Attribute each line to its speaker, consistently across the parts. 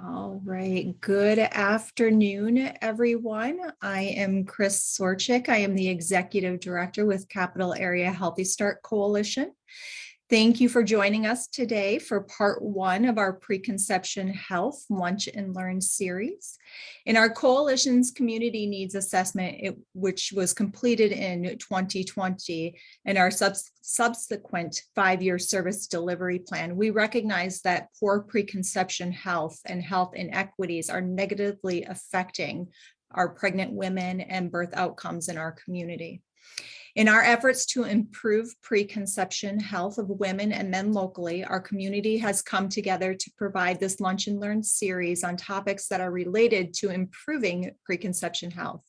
Speaker 1: All right. Good afternoon, everyone. I am Chris Sorchik. I am the Executive Director with Capital Area Healthy Start Coalition. Thank you for joining us today for part one of our Preconception Health Lunch and Learn series. In our coalition's community needs assessment, which was completed in 2020, and our subsequent 5-year service delivery plan, we recognize that poor preconception health and health inequities are negatively affecting our pregnant women and birth outcomes in our community. In our efforts to improve preconception health of women and men locally, our community has come together to provide this Lunch and Learn series on topics that are related to improving preconception health.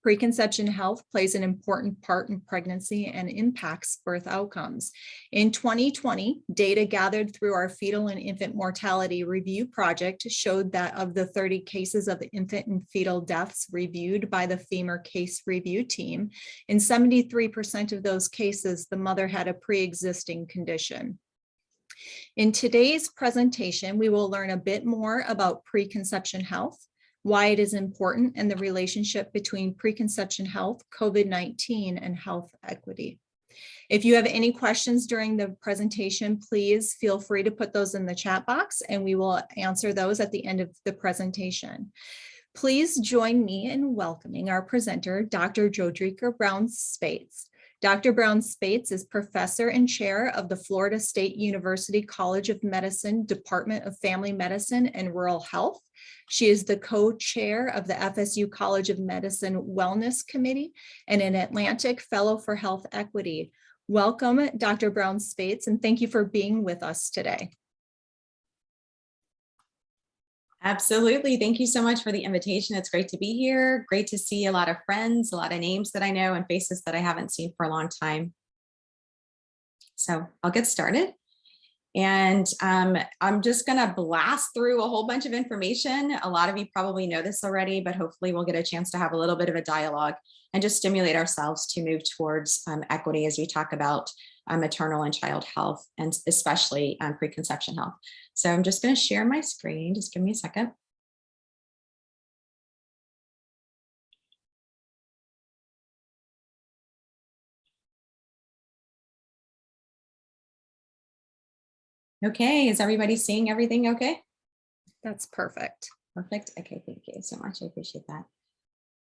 Speaker 1: Preconception health plays an important part in pregnancy and impacts birth outcomes. In 2020, data gathered through our fetal and infant mortality review project showed that of the 30 cases of infant and fetal deaths reviewed by the FEMUR case review team, in 73% of those cases, the mother had a pre-existing condition. In today's presentation, we will learn a bit more about preconception health, why it is important, and the relationship between preconception health, COVID-19, and health equity. If you have any questions during the presentation, please feel free to put those in the chat box and we will answer those at the end of the presentation. Please join me in welcoming our presenter, Dr. Joedrecka Brown Speights. Dr. Brown Speights is professor and chair of the Florida State University College of Medicine, Department of Family Medicine and Rural Health. She is the co-chair of the FSU College of Medicine Wellness Committee and an Atlantic Fellow for Health Equity. Welcome, Dr. Brown Speights, and thank you for being with us today.
Speaker 2: Absolutely. Thank you so much for the invitation. It's great to be here. Great to see a lot of friends, a lot of names that I know and faces that I haven't seen for a long time. So I'll get started. And I'm just going to blast through a whole bunch of information. A lot of you probably know this already, but hopefully we'll get a chance to have a little bit of a dialogue and just stimulate ourselves to move towards equity as we talk about maternal and child health, and especially preconception health. So I'm just going to share my screen. Just give me a second. Okay, is everybody seeing everything okay?
Speaker 1: That's perfect.
Speaker 2: Perfect. Okay, thank you so much. I appreciate that.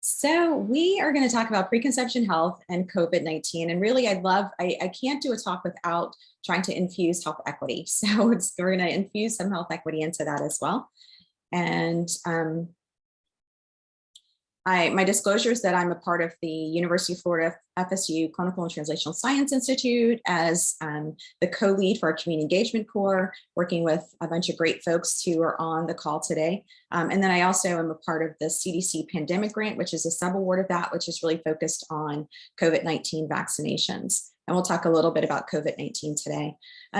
Speaker 2: So we are going to talk about preconception health and COVID-19. And really, I can't do a talk without trying to infuse health equity. So we're going to infuse some health equity into that as well. And my disclosure is that I'm a part of the University of Florida FSU Clinical and Translational Science Institute as the co-lead for our community engagement core, working with a bunch of great folks who are on the call today. And then I also am a part of the CDC pandemic grant, which is a sub-award of that, which is really focused on COVID-19 vaccinations. And we'll talk a little bit about COVID-19 today.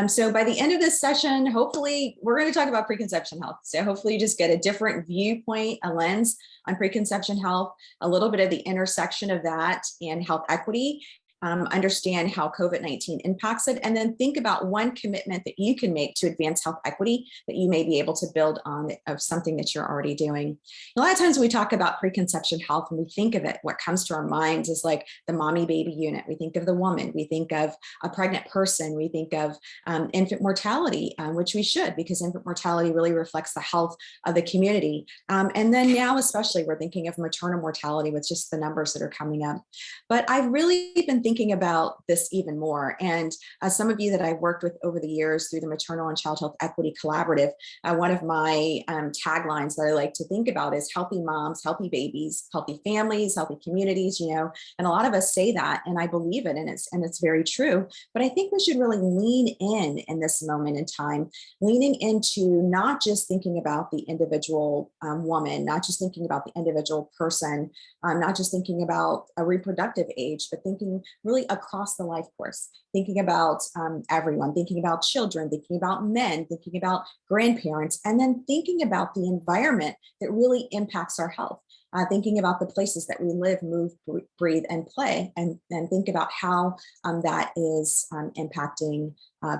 Speaker 2: So by the end of this session, hopefully we're going to talk about preconception health. So hopefully you just get a different viewpoint, a lens on preconception health, a little bit of the intersection of that and health equity, understand how COVID-19 impacts it, and then think about one commitment that you can make to advance health equity that you may be able to build on of something that you're already doing. A lot of times when we talk about preconception health and we think of it, what comes to our minds is like the mommy baby unit. We think of the woman, we think of a pregnant person, we think of infant mortality, which we should, because infant mortality really reflects the health of the community. And then now especially we're thinking of maternal mortality with just the numbers that are coming up. But I've really been thinking about this even more. And some of you that I've worked with over the years through the Maternal and Child Health Equity Collaborative, one of my taglines that I like to think about is healthy moms, healthy babies, healthy families, healthy communities, you know, and a lot of us say that, and I believe it, and it's very true. But I think we should really lean in this moment in time, leaning into not just thinking about the individual woman, not just thinking about the individual person, not just thinking about a reproductive age, but thinking really across the life course, thinking about everyone, thinking about children, thinking about men, thinking about grandparents, and then thinking about the environment that really impacts our health. thinking about the places that we live, move, breathe, and play, and think about how that is impacting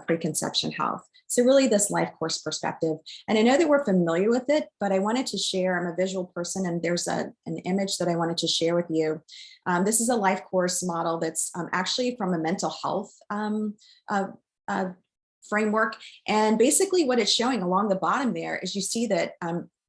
Speaker 2: preconception health. So really this life course perspective. And I know that we're familiar with it, but I wanted to share, I'm a visual person, and there's an image that I wanted to share with you. This is a life course model that's actually from a mental health framework. And basically what it's showing along the bottom there is you see that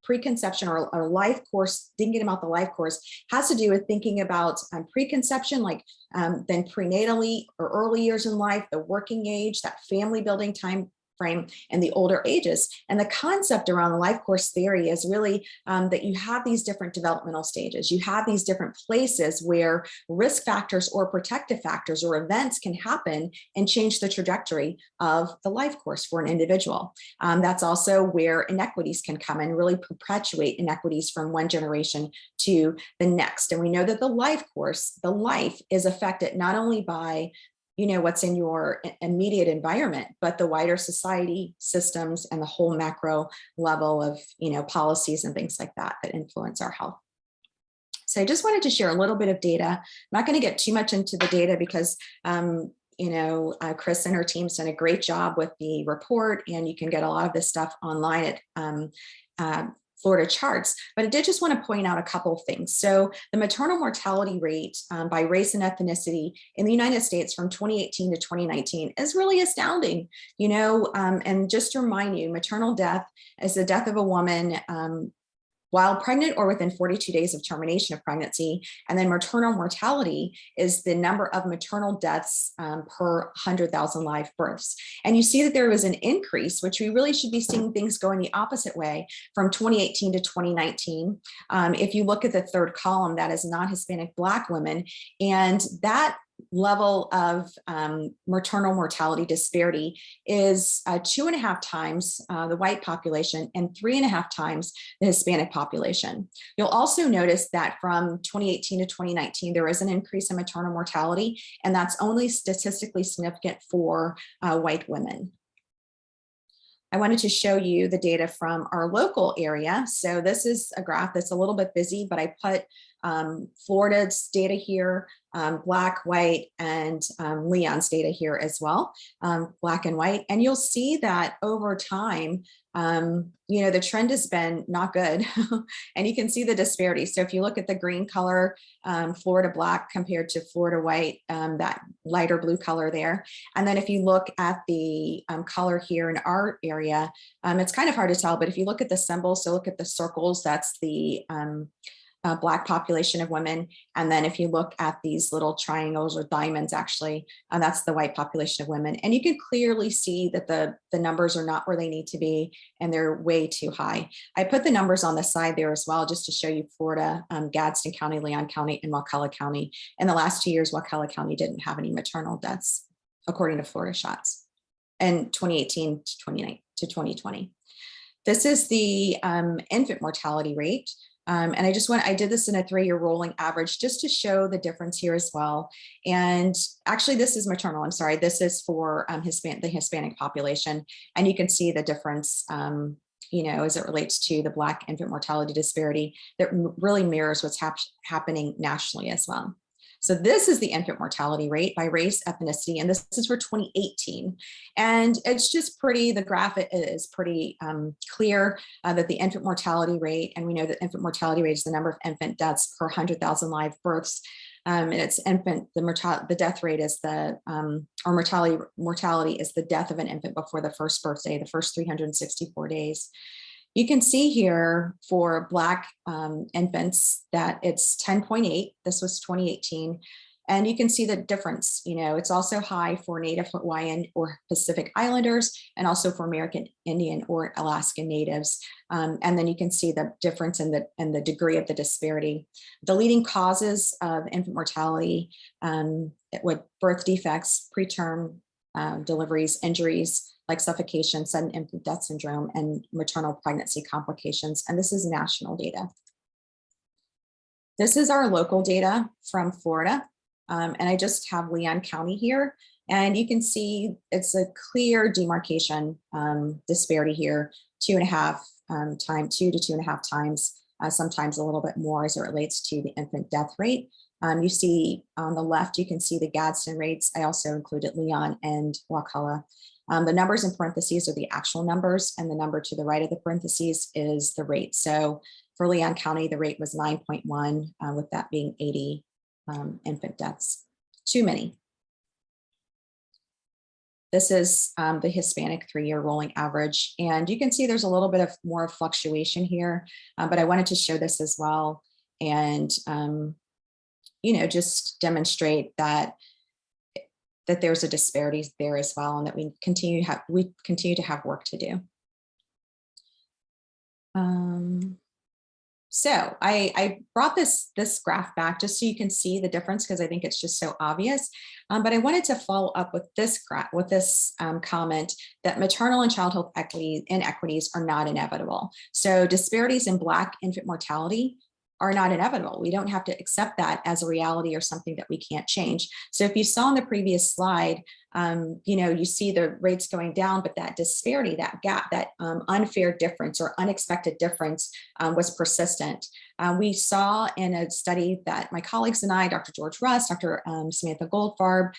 Speaker 2: preconception or life course, thinking about the life course, has to do with thinking about preconception, like then prenatally or early years in life, the working age, that family building time frame, and the older ages. And the concept around the life course theory is really that you have these different developmental stages. You have these different places where risk factors or protective factors or events can happen and change the trajectory of the life course for an individual. That's also where inequities can come and really perpetuate inequities from one generation to the next. And we know that the life course, the life, is affected not only by what's in your immediate environment, but the wider society systems and the whole macro level of, policies and things like that influence our health. So I just wanted to share a little bit of data. I'm not going to get too much into the data because, Chris and her team's done a great job with the report, and you can get a lot of this stuff online at Florida charts, but I did just want to point out a couple of things. So the maternal mortality rate by race and ethnicity in the United States from 2018 to 2019 is really astounding, and just to remind you, maternal death is the death of a woman while pregnant or within 42 days of termination of pregnancy. And then maternal mortality is the number of maternal deaths per 100,000 live births. And you see that there was an increase, which we really should be seeing things going the opposite way from 2018 to 2019. If you look at the third column, that is non-Hispanic Black women, and that level of maternal mortality disparity is 2.5 times the white population and 3.5 times the Hispanic population. You'll also notice that from 2018 to 2019, there is an increase in maternal mortality, and that's only statistically significant for white women. I wanted to show you the data from our local area. So this is a graph that's a little bit busy, but I put Florida's data here, Black, white, and Leon's data here as well, Black and white. And you'll see that over time, the trend has been not good. And you can see the disparity. So if you look at the green color, Florida Black compared to Florida white, that lighter blue color there. And then if you look at the color here in our area, it's kind of hard to tell, but if you look at the symbols, so look at the circles, that's the Black population of women. And then if you look at these little triangles or diamonds, actually, that's the white population of women. And you can clearly see that the numbers are not where they need to be, and they're way too high. I put the numbers on the side there as well, just to show you Florida, Gadsden County, Leon County, and Wakulla County. In the last 2 years, Wakulla County didn't have any maternal deaths, according to Florida Shots, in 2018 to 2020. This is the infant mortality rate. And I did this in a 3-year rolling average just to show the difference here as well. And actually this is maternal, I'm sorry, this is for the Hispanic population. And you can see the difference, as it relates to the Black infant mortality disparity that really mirrors what's happening nationally as well. So this is the infant mortality rate by race, ethnicity, and this is for 2018. And it's just pretty, the graph is pretty clear that the infant mortality rate, and we know that infant mortality rate is the number of infant deaths per 100,000 live births. And it's infant, the death rate is mortality is the death of an infant before the first birthday, the first 364 days. You can see here for Black infants that it's 10.8. This was 2018. And you can see the difference. It's also high for Native Hawaiian or Pacific Islanders, and also for American Indian or Alaskan Natives. And then you can see the difference in the degree of the disparity. The leading causes of infant mortality with birth defects, preterm deliveries, injuries, like suffocation, sudden infant death syndrome, and maternal pregnancy complications. And this is national data. This is our local data from Florida. And I just have Leon County here. And you can see it's a clear demarcation disparity here, 2 to 2.5 times sometimes a little bit more as it relates to the infant death rate. You see on the left, you can see the Gadsden rates. I also included Leon and Wakulla. The numbers in parentheses are the actual numbers, and the number to the right of the parentheses is the rate. So for Leon County, the rate was 9.1, with that being 80 infant deaths. Too many. This is the Hispanic 3-year rolling average. And you can see there's a little bit of more fluctuation here, but I wanted to show this as well. And, just demonstrate that there's a disparity there as well, and that we continue to have work to do. So I brought this graph back just so you can see the difference, because I think it's just so obvious. But I wanted to follow up with this comment that maternal and child health inequities are not inevitable. So disparities in Black infant mortality are not inevitable. We don't have to accept that as a reality or something that we can't change. So if you saw in the previous slide, you see the rates going down, but that disparity, that gap, that unfair difference or unexpected difference was persistent. We saw in a study that my colleagues and I, Dr. George Russ, Dr. Samantha Goldfarb,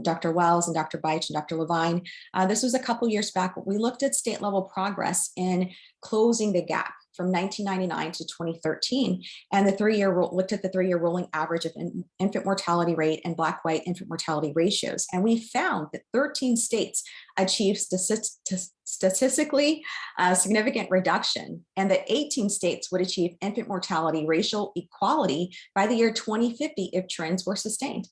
Speaker 2: Dr. Wells, and Dr. Beich and Dr. Levine, this was a couple years back, but we looked at state level progress in closing the gap from 1999 to 2013, and looked at the 3-year rolling average of infant mortality rate and Black-white infant mortality ratios. And we found that 13 states achieved statistically significant reduction, and that 18 states would achieve infant mortality racial equality by the year 2050 if trends were sustained.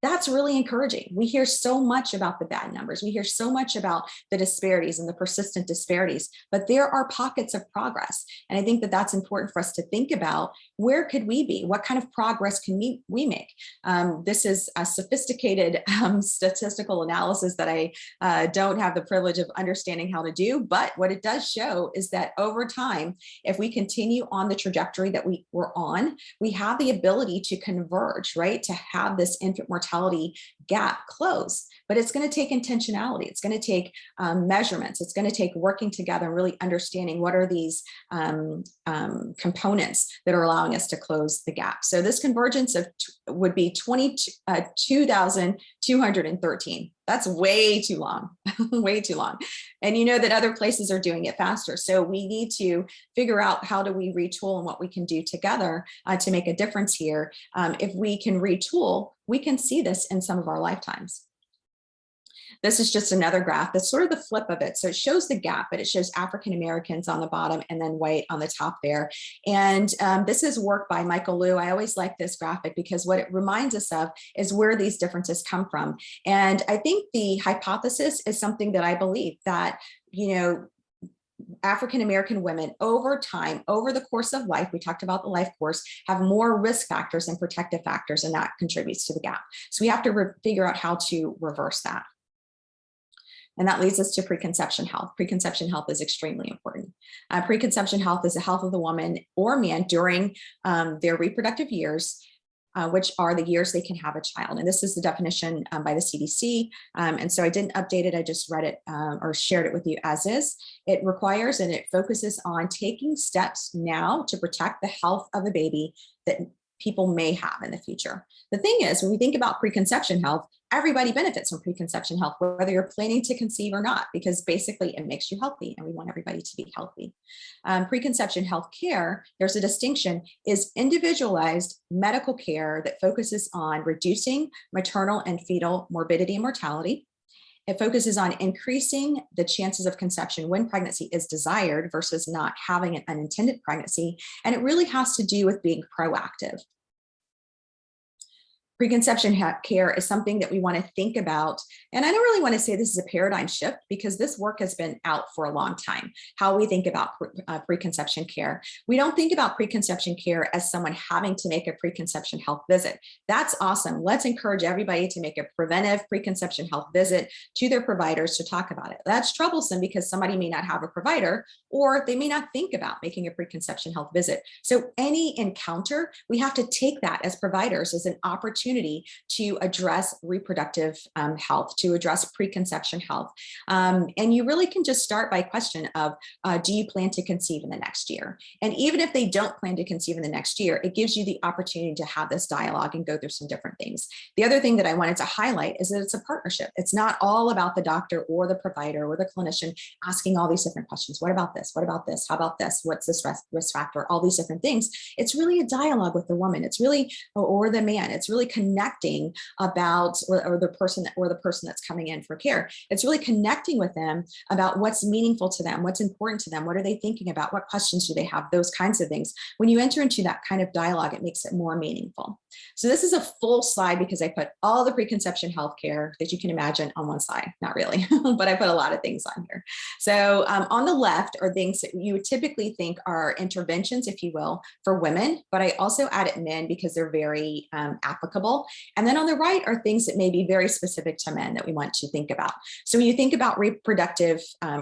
Speaker 2: That's really encouraging. We hear so much about the bad numbers. We hear so much about the disparities and the persistent disparities, but there are pockets of progress. And I think that that's important for us to think about. Where could we be? What kind of progress can we make? This is a sophisticated statistical analysis that I don't have the privilege of understanding how to do, but what it does show is that over time, if we continue on the trajectory that we were on, we have the ability to converge, right? To have this infant mortality gap close, but it's going to take intentionality. It's going to take measurements. It's going to take working together and really understanding what are these components that are allowing us to close the gap. So this convergence would be 22,213. That's way too long, way too long. And you know that other places are doing it faster. So we need to figure out how do we retool and what we can do together to make a difference here. If we can retool, we can see this in some of our lifetimes. This is just another graph that's sort of the flip of it. So it shows the gap, but it shows African Americans on the bottom and then white on the top there. And this is work by Michael Liu. I always like this graphic because what it reminds us of is where these differences come from. And I think the hypothesis is something that I believe that, African American women over time, over the course of life, we talked about the life course, have more risk factors and protective factors, and that contributes to the gap. So we have to figure out how to reverse that. And that leads us to preconception health. Preconception health is extremely important. Preconception health is the health of the woman or man during their reproductive years, which are the years they can have a child. And this is the definition by the CDC. And so I didn't update it. I just read it or shared it with you as is. It requires and it focuses on taking steps now to protect the health of a baby that people may have in the future. The thing is, when we think about preconception health, everybody benefits from preconception health, whether you're planning to conceive or not, because basically it makes you healthy and we want everybody to be healthy. Preconception health care, there's a distinction, is individualized medical care that focuses on reducing maternal and fetal morbidity and mortality. It focuses on increasing the chances of conception when pregnancy is desired versus not having an unintended pregnancy. And it really has to do with being proactive. Preconception care is something that we want to think about. And I don't really want to say this is a paradigm shift because this work has been out for a long time, how we think about preconception care. We don't think about preconception care as someone having to make a preconception health visit. That's awesome. Let's encourage everybody to make a preventive preconception health visit to their providers to talk about it. That's troublesome because somebody may not have a provider or they may not think about making a preconception health visit. So any encounter, we have to take that as providers as an opportunity opportunity to address reproductive health, to address preconception health. And you really can just start by a question of, do you plan to conceive in the next year? And even if they don't plan to conceive in the next year, it gives you the opportunity to have this dialogue and go through some different things. The other thing that I wanted to highlight is that it's a partnership. It's not all about the doctor or the provider or the clinician asking all these different questions. What about this? What about this? How about this? What's this risk factor? All these different things. It's really a dialogue with the woman. It's really, or the man. It's really connecting about, or the person that's coming in for care. It's really connecting with them about what's meaningful to them, what's important to them, what are they thinking about, what questions do they have, those kinds of things. When you enter into that kind of dialogue, it makes it more meaningful. So this is a full slide because I put all the preconception healthcare that you can imagine on one slide. Not really, but I put a lot of things on here. So on the left are things that you would typically think are interventions, if you will, for women, but I also added men because they're very applicable. And then on the right are things that may be very specific to men that we want to think about. So when you think about reproductive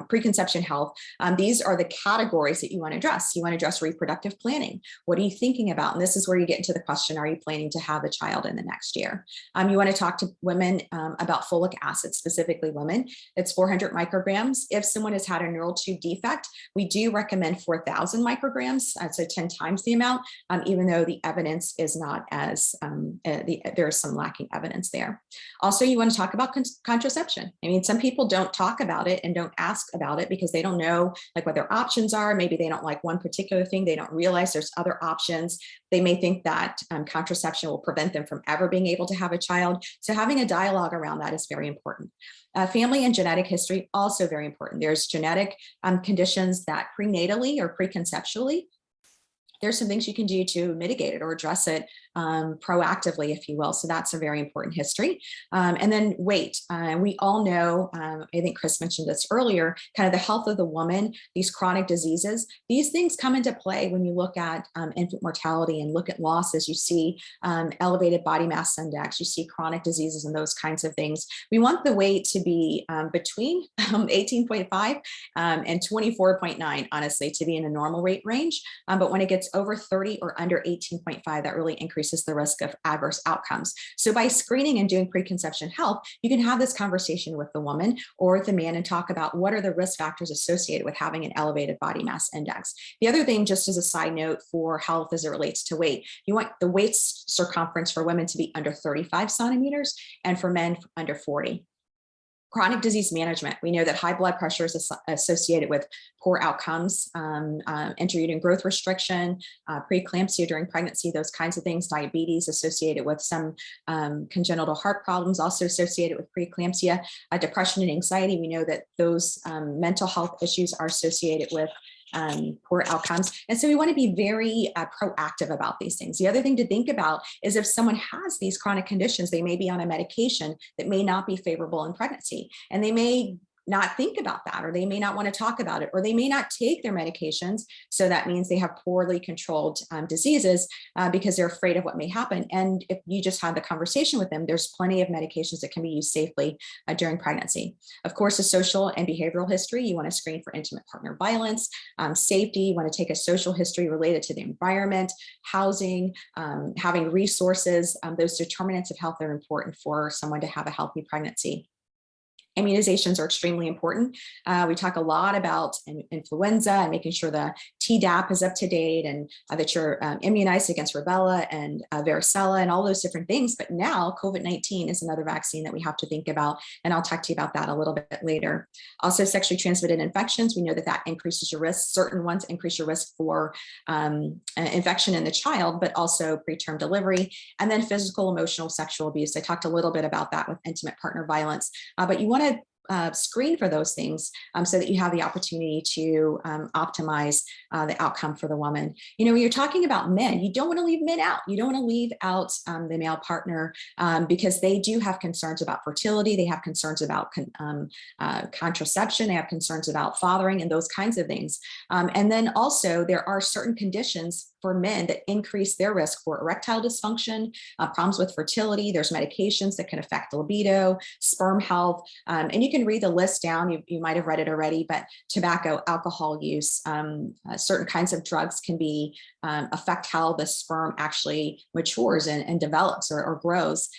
Speaker 2: preconception health, these are the categories that you want to address. You want to address reproductive planning. What are you thinking about? And this is where you get into the question, are you planning to have a child in the next year? You want to talk to women about folic acid, specifically women. It's 400 micrograms. If someone has had a neural tube defect, we do recommend 4,000 micrograms, so 10 times the amount, even though the evidence is not as, there is some lacking evidence there. Also, you want to talk about contraception. I mean, some people don't talk about it and don't ask about it because they don't know like what their options are. Maybe they don't like one particular thing. They don't realize there's other options. They may think that contraception will prevent them from ever being able to have a child. So having a dialogue around that is very important. Family and genetic history, also very important. There's genetic conditions that prenatally or preconceptually, there's some things you can do to mitigate it or address it proactively, if you will. So that's a very important history. And then weight. We all know, I think Chris mentioned this earlier, kind of the health of the woman, these chronic diseases, these things come into play when you look at infant mortality and look at losses. You see elevated body mass index, you see chronic diseases and those kinds of things. We want the weight to be between 18.5 and 24.9, honestly, to be in a normal weight range. But when it gets over 30 or under 18.5, that really increases the risk of adverse outcomes. So by screening and doing preconception health, you can have this conversation with the woman or with the man and talk about what are the risk factors associated with having an elevated body mass index. The other thing, just as a side note for health as it relates to weight, you want the waist circumference for women to be under 35 centimeters and for men under 40. Chronic disease management. We know that high blood pressure is associated with poor outcomes, intrauterine growth restriction, preeclampsia during pregnancy, those kinds of things, diabetes associated with some congenital heart problems, also associated with preeclampsia, depression and anxiety. We know that those mental health issues are associated with poor outcomes. And so we want to be very proactive about these things. The other thing to think about is if someone has these chronic conditions, they may be on a medication that may not be favorable in pregnancy, and they may not think about that, or they may not want to talk about it, or they may not take their medications. So that means they have poorly controlled diseases because they're afraid of what may happen. And if you just have the conversation with them, there's plenty of medications that can be used safely during pregnancy. Of course, a social and behavioral history. You want to screen for intimate partner violence, safety. You want to take a social history related to the environment, housing, having resources. Those determinants of health are important for someone to have a healthy pregnancy. Immunizations are extremely important. We talk a lot about influenza and making sure the Tdap is up to date and that you're immunized against rubella and varicella and all those different things. But now COVID-19 is another vaccine that we have to think about. And I'll talk to you about that a little bit later. Also, sexually transmitted infections. We know that that increases your risk. Certain ones increase your risk for infection in the child, but also preterm delivery. And then physical, emotional, sexual abuse. I talked a little bit about that with intimate partner violence, but you want to screen for those things so that you have the opportunity to optimize the outcome for the woman. You know, when you're talking about men, you don't want to leave men out. You don't want to leave out the male partner because they do have concerns about fertility. They have concerns about contraception. They have concerns about fathering and those kinds of things. And then also there are certain conditions for men that increase their risk for erectile dysfunction, problems with fertility. There's medications that can affect libido, sperm health, and you can read the list down. You might have read it already, but tobacco, alcohol use, certain kinds of drugs can be affect how the sperm actually matures and develops or grows.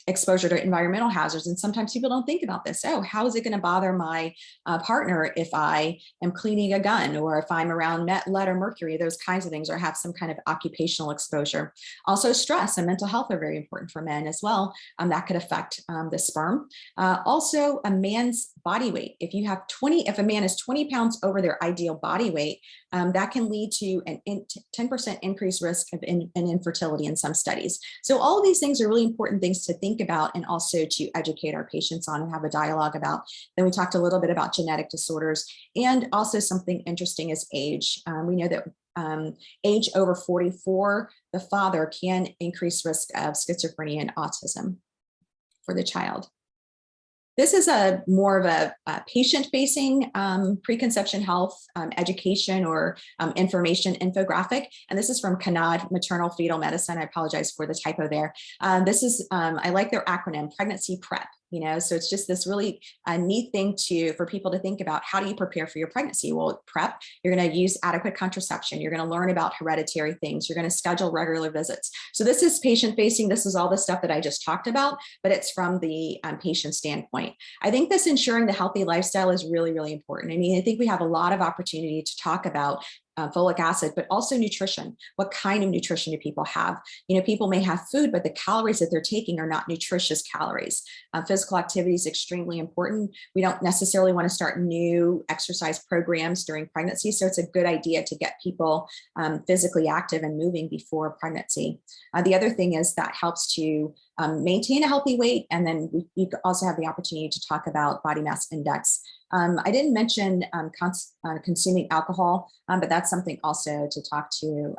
Speaker 2: Exposure to environmental hazards. And sometimes people don't think about this. Oh, how is it going to bother my partner if I am cleaning a gun, or if I'm around lead or mercury, those kinds of things, or have some kind of occupational exposure. Also, stress and mental health are very important for men as well. That could affect the sperm. Also, a man's body weight. If a man is 20 pounds over their ideal body weight, that can lead to an 10% increased risk of infertility in some studies. So all of these things are really important things to think about and also to educate our patients on and have a dialogue about. Then we talked a little bit about genetic disorders, and also something interesting is age. We know that age over 44, the father can increase risk of schizophrenia and autism for the child. This is more of a patient-facing preconception health education or information infographic. And this is from CANAD, Maternal Fetal Medicine. I apologize for the typo there. This is, I like their acronym, Pregnancy Prep. So it's just this really neat thing for people to think about. How do you prepare for your pregnancy? Well, prep, you're going to use adequate contraception. You're going to learn about hereditary things. You're going to schedule regular visits. So this is patient facing. This is all the stuff that I just talked about, but it's from the patient standpoint. I think this ensuring the healthy lifestyle is really, really important. I mean, I think we have a lot of opportunity to talk about folic acid, but also nutrition. What kind of nutrition do people have? People may have food, but the calories that they're taking are not nutritious calories. Physical activity is extremely important. We don't necessarily want to start new exercise programs during pregnancy, so it's a good idea to get people physically active and moving before pregnancy. The other thing is that helps to maintain a healthy weight, and then you also have the opportunity to talk about body mass index. I didn't mention consuming alcohol, but that's something also to talk to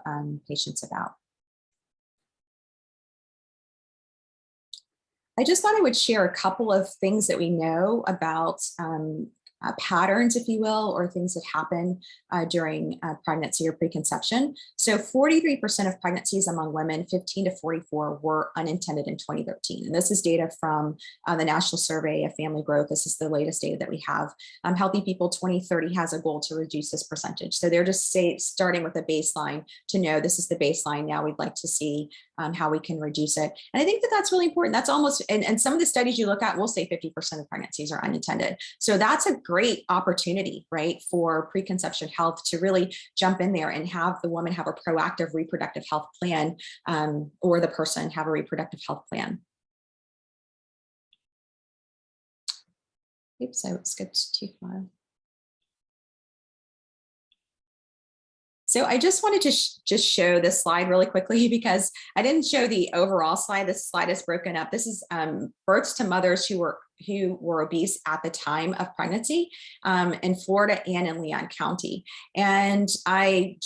Speaker 2: patients about. I just thought I would share a couple of things that we know about patterns, if you will, or things that happen during pregnancy or preconception. So 43% of pregnancies among women 15 to 44 were unintended in 2013. And this is data from the National Survey of Family Growth. This is the latest data that we have. Healthy People 2030 has a goal to reduce this percentage. So they're just starting with a baseline to know this is the baseline. Now we'd like to see how we can reduce it. And I think that that's really important. That's almost, and some of the studies you look at will say 50% of pregnancies are unintended. So that's a great opportunity, right, for preconception health to really jump in there and have the woman have a proactive reproductive health plan, or the person have a reproductive health plan. Oops, I skipped too far. So I just wanted to just show this slide really quickly, because I didn't show the overall slide. This slide is broken up. This is births to mothers who were obese at the time of pregnancy in Florida and in Leon County. And I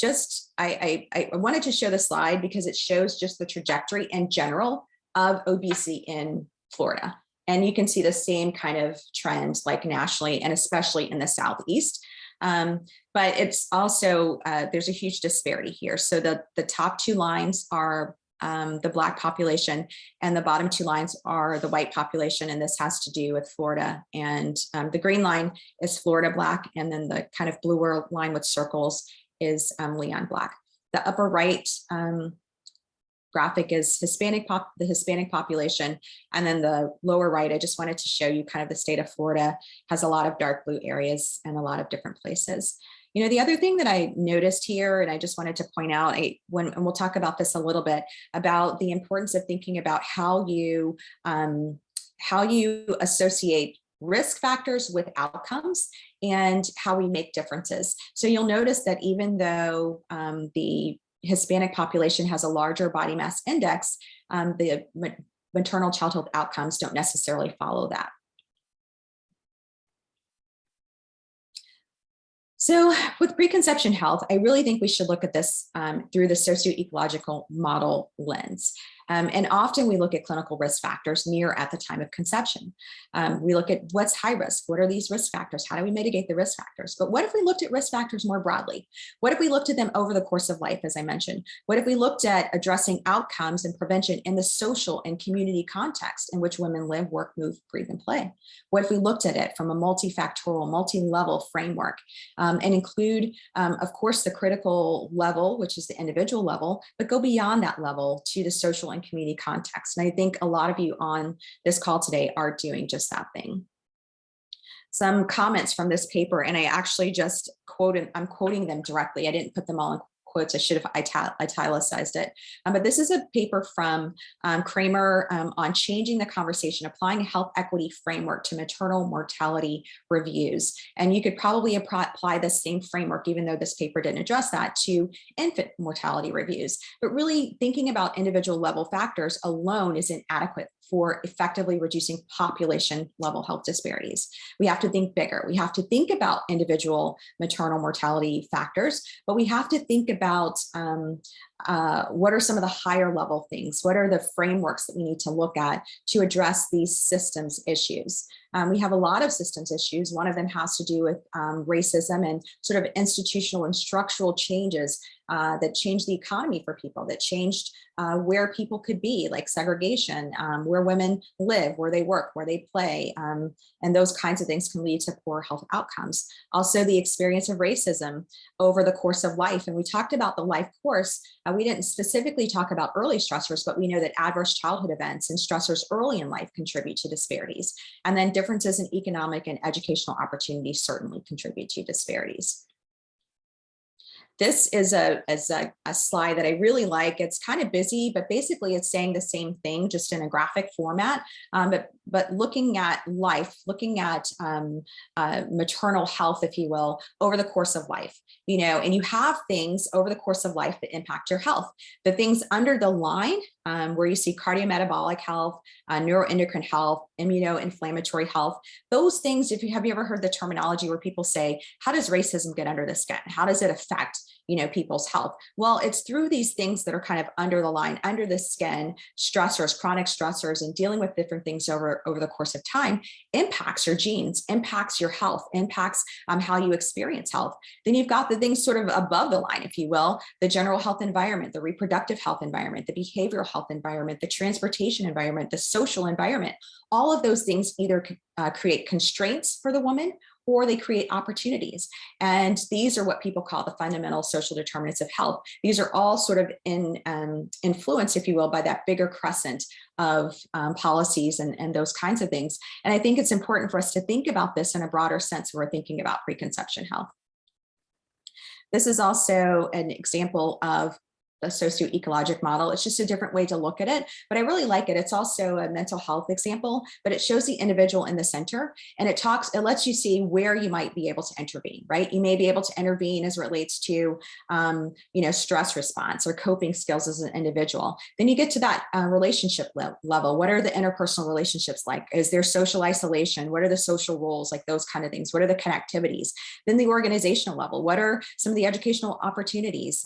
Speaker 2: wanted to show the slide because it shows just the trajectory in general of obesity in Florida. And you can see the same kind of trends like nationally and especially in the Southeast. But it's also, there's a huge disparity here. So the top two lines are the Black population, and the bottom two lines are the white population. And this has to do with Florida. And the green line is Florida Black, and then the kind of bluer line with circles is Leon Black. The upper right graphic is the Hispanic population. And then the lower right, I just wanted to show you kind of the state of Florida has a lot of dark blue areas and a lot of different places. The other thing that I noticed here, and I just wanted to point out, and we'll talk about this a little bit, about the importance of thinking about how you associate risk factors with outcomes and how we make differences. So you'll notice that even though the Hispanic population has a larger body mass index, the maternal child health outcomes don't necessarily follow that. So with preconception health, I really think we should look at this through the socio-ecological model lens. And often we look at clinical risk factors near at the time of conception. We look at what's high risk, what are these risk factors, how do we mitigate the risk factors? But what if we looked at risk factors more broadly? What if we looked at them over the course of life, as I mentioned? What if we looked at addressing outcomes and prevention in the social and community context in which women live, work, move, breathe, and play? What if we looked at it from a multifactorial, multi-level framework and include, of course, the critical level, which is the individual level, but go beyond that level to the social and community context? And I think a lot of you on this call today are doing just that thing. Some comments from this paper, and I actually just quoted, I'm quoting them directly. I didn't put them all in quotes. I should have italicized it. But this is a paper from Kramer on changing the conversation, applying a health equity framework to maternal mortality reviews. And you could probably apply the same framework, even though this paper didn't address that, to infant mortality reviews. But really thinking about individual level factors alone isn't adequate for effectively reducing population level health disparities. We have to think bigger. We have to think about individual maternal mortality factors, but we have to think about what are some of the higher level things? What are the frameworks that we need to look at to address these systems issues? We have a lot of systems issues. One of them has to do with racism and sort of institutional and structural changes that changed the economy for people, that changed where people could be, like segregation, where women live, where they work, where they play, and those kinds of things can lead to poor health outcomes. Also, the experience of racism over the course of life. And we talked about the life course. We didn't specifically talk about early stressors, but we know that adverse childhood events and stressors early in life contribute to disparities. And then differences in economic and educational opportunities certainly contribute to disparities. This is a slide that I really like. It's kind of busy, but basically it's saying the same thing, just in a graphic format, but looking at life, looking at maternal health, if you will, over the course of life, you know, and you have things over the course of life that impact your health. The things under the line where you see cardiometabolic health, neuroendocrine health, immunoinflammatory health, those things, have you ever heard the terminology where people say, how does racism get under the skin? How does it affect, people's health? Well, it's through these things that are kind of under the line, under the skin, stressors, chronic stressors, and dealing with different things over the course of time impacts your genes, impacts your health, impacts how you experience health. Then you've got the things sort of above the line, if you will, the general health environment, the reproductive health environment, the behavioral health environment, the transportation environment, the social environment. All of those things either create constraints for the woman or they create opportunities. And these are what people call the fundamental social determinants of health. These are all sort of influenced, if you will, by that bigger crescent of policies and those kinds of things. And I think it's important for us to think about this in a broader sense when we're thinking about preconception health. This is also an example of the socioecologic model. It's just a different way to look at it, but I really like it. It's also a mental health example, but it shows the individual in the center, and it lets you see where you might be able to intervene, right? You may be able to intervene as it relates to, stress response or coping skills as an individual. Then you get to that relationship level. What are the interpersonal relationships like? Is there social isolation? What are the social roles? Like those kind of things. What are the connectivities? Then the organizational level. What are some of the educational opportunities?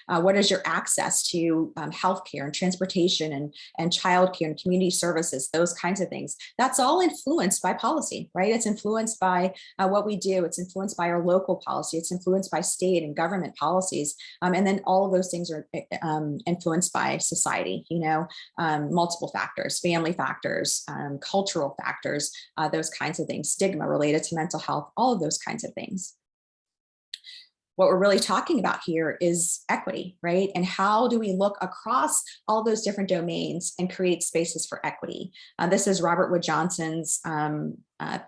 Speaker 2: What is your access to healthcare and transportation and childcare and community services, those kinds of things? That's all influenced by policy, right? It's influenced by what we do. It's influenced by our local policy. It's influenced by state and government policies. And then all of those things are influenced by society, multiple factors, family factors, cultural factors, those kinds of things, stigma related to mental health, all of those kinds of things. What we're really talking about here is equity, right? And how do we look across all those different domains and create spaces for equity? This is Robert Wood Johnson's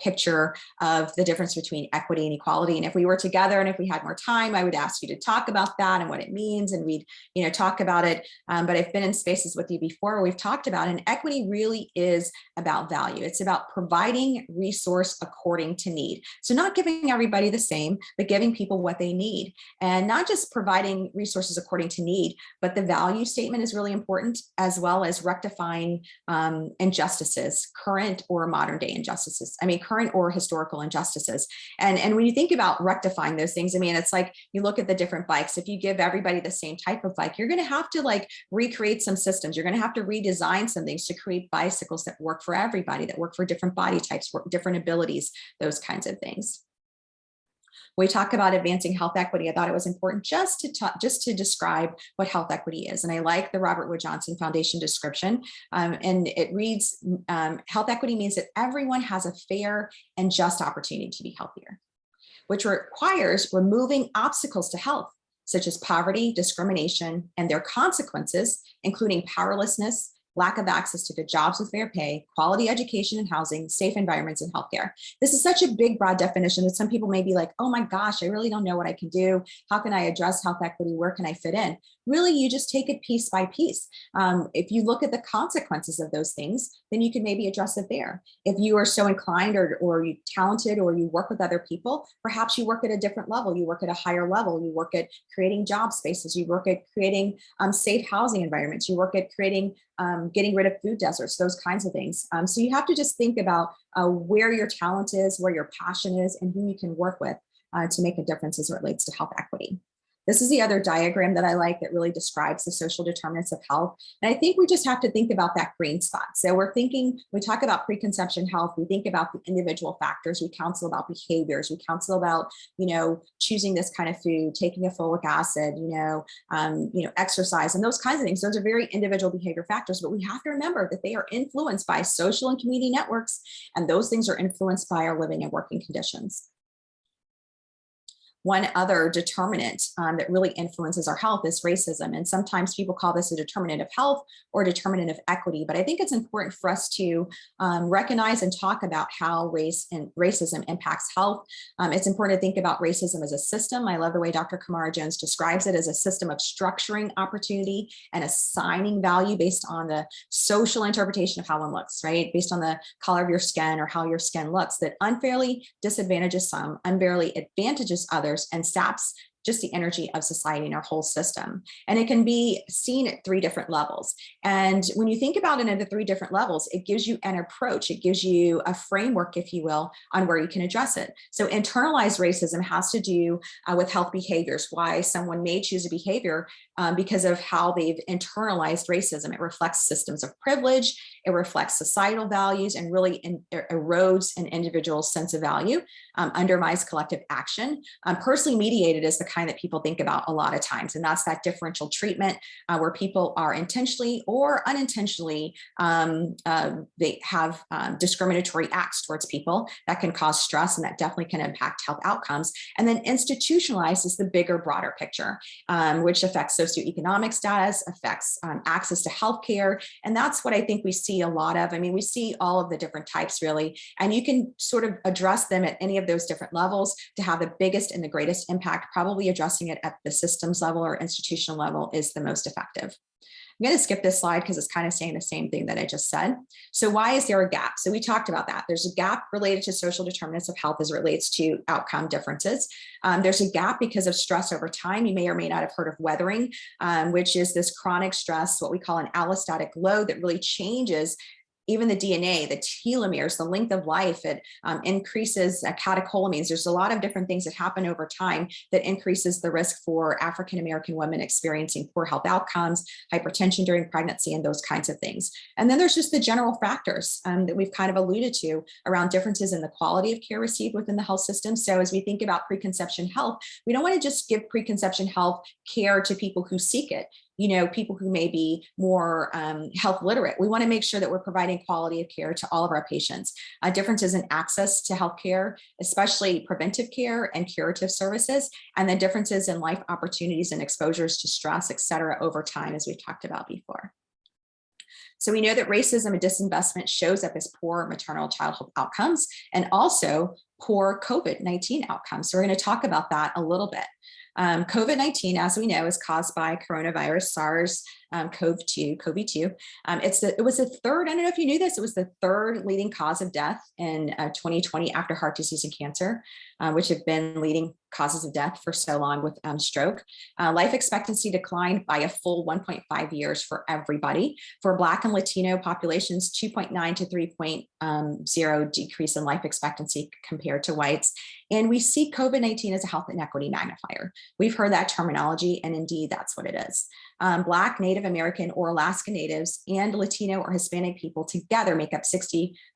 Speaker 2: picture of the difference between equity and equality. And if we were together and if we had more time, I would ask you to talk about that and what it means, and we'd talk about it. But I've been in spaces with you before where we've talked about, and equity really is about value. It's about providing resource according to need. So not giving everybody the same, but giving people what they need, and not just providing resources according to need, but the value statement is really important, as well as rectifying injustices, current or modern day injustices. I mean, current or historical injustices. And when you think about rectifying those things, I mean, it's like you look at the different bikes. If you give everybody the same type of bike, you're going to have to like recreate some systems. You're going to have to redesign some things to create bicycles that work for everybody, that work for different body types, different abilities, those kinds of things. When we talk about advancing health equity, I thought it was important just to describe what health equity is. And I like the Robert Wood Johnson Foundation description. And it reads, health equity means that everyone has a fair and just opportunity to be healthier, which requires removing obstacles to health, such as poverty, discrimination, and their consequences, including powerlessness, lack of access to good jobs with fair pay, quality education and housing, safe environments, and healthcare. This is such a big, broad definition that some people may be like, oh my gosh, I really don't know what I can do. How can I address health equity? Where can I fit in? Really, you just take it piece by piece. If you look at the consequences of those things, then you can maybe address it there. If you are so inclined or you're talented or you work with other people, perhaps you work at a different level. You work at a higher level. You work at creating job spaces. You work at creating safe housing environments. You work at creating getting rid of food deserts, those kinds of things. So you have to just think about where your talent is, where your passion is, and who you can work with to make a difference as it relates to health equity. This is the other diagram that I like that really describes the social determinants of health. And I think we just have to think about that green spot. So we're thinking, we talk about preconception health, we think about the individual factors, we counsel about behaviors, we counsel about, choosing this kind of food, taking a folic acid, exercise, and those kinds of things. Those are very individual behavior factors, but we have to remember that they are influenced by social and community networks, and those things are influenced by our living and working conditions. One other determinant that really influences our health is racism. And sometimes people call this a determinant of health or determinant of equity. But I think it's important for us to recognize and talk about how race and racism impacts health. It's important to think about racism as a system. I love the way Dr. Kamara Jones describes it as a system of structuring opportunity and assigning value based on the social interpretation of how one looks, right? Based on the color of your skin or how your skin looks, that unfairly disadvantages some, unfairly advantages others, and saps just the energy of society and our whole system. And it can be seen at 3 different levels. And when you think about it at the 3 different levels, it gives you an approach, it gives you a framework, if you will, on where you can address it. So internalized racism has to do with health behaviors, why someone may choose a behavior because of how they've internalized racism. It reflects systems of privilege, it reflects societal values, and really erodes an individual's sense of value, undermines collective action. Personally mediated is the kind that people think about a lot of times, and that's that differential treatment where people are intentionally or unintentionally, they have discriminatory acts towards people that can cause stress, and that definitely can impact health outcomes. And then institutionalized is the bigger, broader picture, which affects socioeconomic status, affects access to healthcare. And that's what I think we see a lot of. I mean, we see all of the different types really, and you can sort of address them at any of those different levels to have the biggest and the greatest impact. Probably addressing it at the systems level or institutional level is the most effective. I'm going to skip this slide because it's kind of saying the same thing that I just said. So why is there a gap? So we talked about that. There's a gap related to social determinants of health as it relates to outcome differences. There's a gap because of stress over time. You may or may not have heard of weathering, which is this chronic stress, what we call an allostatic load that really changes even the DNA, the telomeres, the length of life. It increases catecholamines. There's a lot of different things that happen over time that increases the risk for African-American women experiencing poor health outcomes, hypertension during pregnancy, and those kinds of things. And then there's just the general factors that we've kind of alluded to around differences in the quality of care received within the health system. So as we think about preconception health, we don't want to just give preconception health care to people who seek it. People who may be more health literate. We want to make sure that we're providing quality of care to all of our patients. Differences in access to healthcare, especially preventive care and curative services, and then differences in life opportunities and exposures to stress, et cetera, over time, as we've talked about before. So we know that racism and disinvestment shows up as poor maternal child health outcomes and also poor COVID-19 outcomes. So we're going to talk about that a little bit. COVID-19, as we know, is caused by coronavirus, SARS-CoV-2. It was the third, I don't know if you knew this, it was the third leading cause of death in 2020 after heart disease and cancer, which have been leading causes of death for so long with stroke. Life expectancy declined by a full 1.5 years for everybody. For Black and Latino populations, 2.9 to 3.0 decrease in life expectancy compared to whites. And we see COVID-19 as a health inequity magnifier. We've heard that terminology, and indeed that's what it is. Black, Native American, or Alaska Natives and Latino or Hispanic people together make up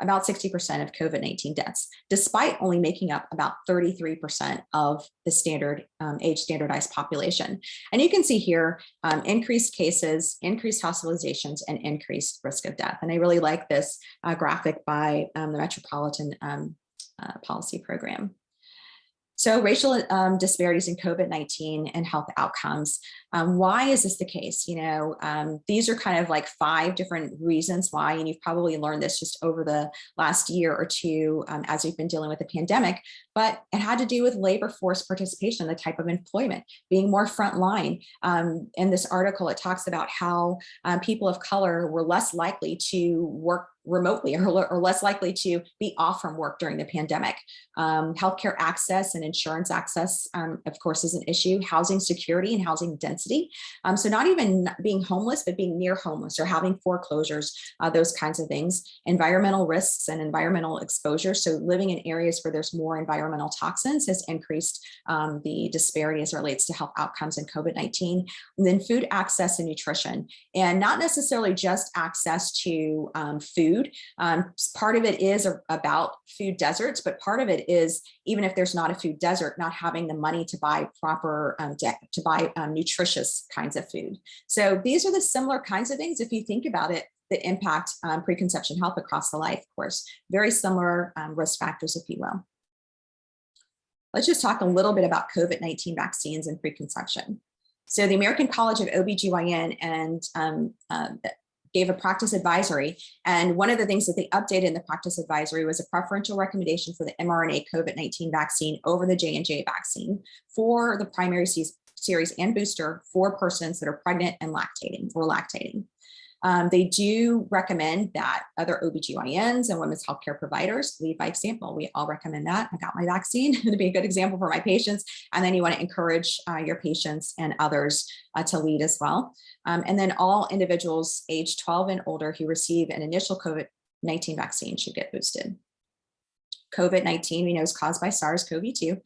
Speaker 2: about 60% of COVID-19 deaths, despite only making up about 33% of the standard age standardized population. And you can see here increased cases, increased hospitalizations, and increased risk of death. And I really like this graphic by the Metropolitan Policy Program. So racial disparities in COVID-19 and health outcomes. Why is this the case? These are kind of like 5 different reasons why, and you've probably learned this just over the last year or two as we've been dealing with the pandemic, but it had to do with labor force participation, the type of employment, being more frontline. In this article, it talks about how people of color were less likely to work remotely or less likely to be off from work during the pandemic. Healthcare access and insurance access, of course, is an issue. Housing security and housing density. So not even being homeless, but being near homeless or having foreclosures, those kinds of things. Environmental risks and environmental exposure. So living in areas where there's more environmental toxins has increased the disparity as it relates to health outcomes in COVID-19. And then food access and nutrition, and not necessarily just access to food. Part of it is about food deserts, but part of it is, even if there's not a food desert, not having the money to buy proper, nutritious kinds of food. So these are the similar kinds of things, if you think about it, that impact preconception health across the life course. Very similar risk factors, if you will. Let's just talk a little bit about COVID-19 vaccines and preconception. So the American College of OBGYN gave a practice advisory. And one of the things that they updated in the practice advisory was a preferential recommendation for the mRNA COVID-19 vaccine over the J&J vaccine for the primary series and booster for persons that are pregnant and lactating. They do recommend that other OBGYNs and women's healthcare providers lead by example. We all recommend that. I got my vaccine to be a good example for my patients. And then you want to encourage your patients and others to lead as well. And then all individuals age 12 and older who receive an initial COVID-19 vaccine should get boosted. COVID-19, we know, is caused by SARS-CoV-2.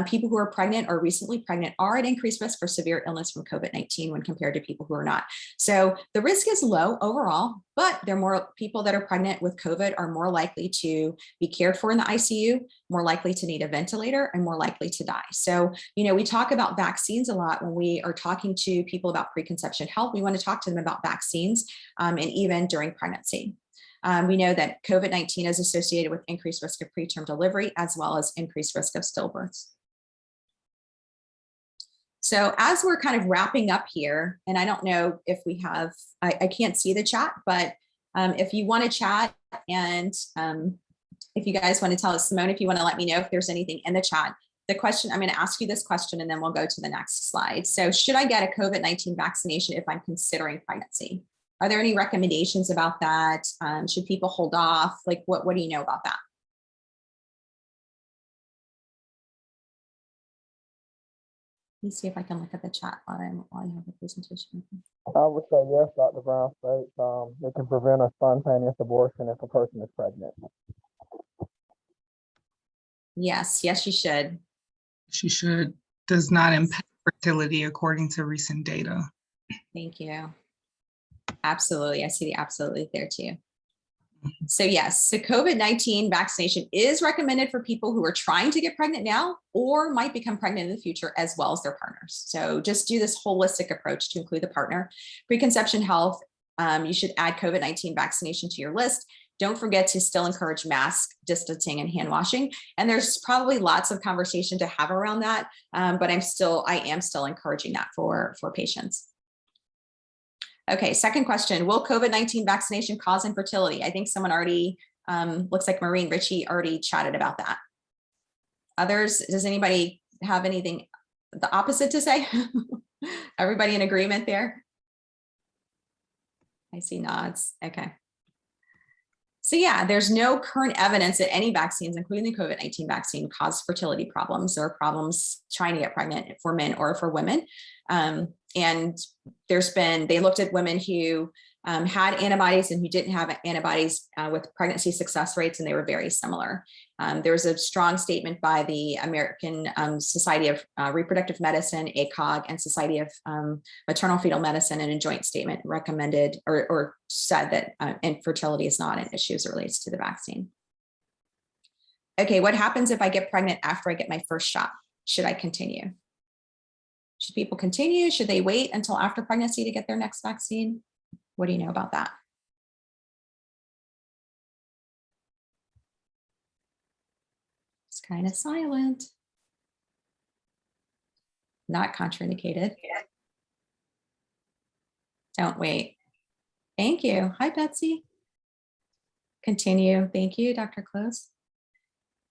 Speaker 2: People who are pregnant or recently pregnant are at increased risk for severe illness from COVID-19 when compared to people who are not. So the risk is low overall, but there are more people that are pregnant with COVID are more likely to be cared for in the ICU, more likely to need a ventilator, and more likely to die. So, we talk about vaccines a lot when we are talking to people about preconception health. We want to talk to them about vaccines and even during pregnancy. We know that COVID-19 is associated with increased risk of preterm delivery as well as increased risk of stillbirths. So as we're kind of wrapping up here, and I don't know if we have, I can't see the chat, but if you want to chat and if you guys want to tell us, Simone, if you want to let me know if there's anything in the chat. The question, I'm going to ask you this question and then we'll go to the next slide. So should I get a COVID-19 vaccination if I'm considering pregnancy? Are there any recommendations about that? Should people hold off? Like, what do you know about that? Let me see if I can look at the chat while you have the presentation.
Speaker 3: I would say yes, Dr. Brown Speights. It can prevent a spontaneous abortion if a person is pregnant.
Speaker 2: Yes, you should.
Speaker 4: She should. Does not impact fertility according to recent data.
Speaker 2: Thank you. Absolutely. I see the absolutely there too. So yes, so COVID-19 vaccination is recommended for people who are trying to get pregnant now or might become pregnant in the future as well as their partners. So just do this holistic approach to include the partner. Preconception health, you should add COVID-19 vaccination to your list. Don't forget to still encourage mask distancing and hand washing. And there's probably lots of conversation to have around that, but I am still encouraging that for patients. Okay, second question, will COVID-19 vaccination cause infertility? I think someone already, looks like Maureen Ritchie already chatted about that. Others, does anybody have anything the opposite to say? Everybody in agreement there? I see nods, okay. So yeah, there's no current evidence that any vaccines, including the COVID-19 vaccine, cause fertility problems or problems trying to get pregnant for men or for women. And they looked at women who had antibodies and who didn't have antibodies with pregnancy success rates, and they were very similar. There was a strong statement by the American Society of Reproductive Medicine, ACOG, and Society of Maternal Fetal Medicine in a joint statement recommended or said that infertility is not an issue as it relates to the vaccine. Okay, what happens if I get pregnant after I get my first shot? Should I continue? Should people continue? Should they wait until after pregnancy to get their next vaccine? What do you know about that? It's kind of silent. Not contraindicated. Don't wait. Thank you. Hi, Betsy. Continue. Thank you, Dr. Close.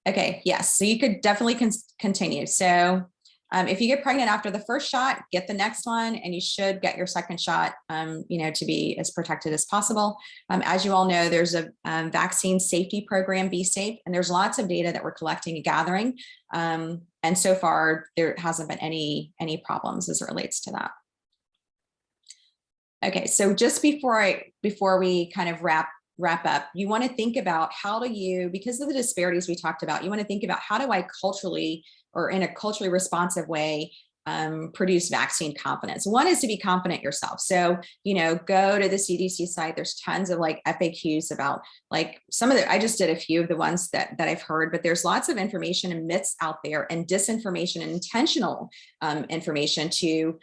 Speaker 2: Okay, yes, so you could definitely continue. So if you get pregnant after the first shot, get the next one, and you should get your second shot, to be as protected as possible. As you all know, there's a vaccine safety program, Be Safe, and there's lots of data that we're collecting and gathering. And so far, there hasn't been any problems as it relates to that. Okay, so just before we kind of wrap up, you want to think about how do you, because of the disparities we talked about, you want to think about how do I culturally or in a culturally responsive way produce vaccine confidence. One is to be confident yourself. So, go to the CDC site. There's tons of like FAQs about like some of I just did a few of the ones that I've heard, but there's lots of information and myths out there and disinformation and intentional information to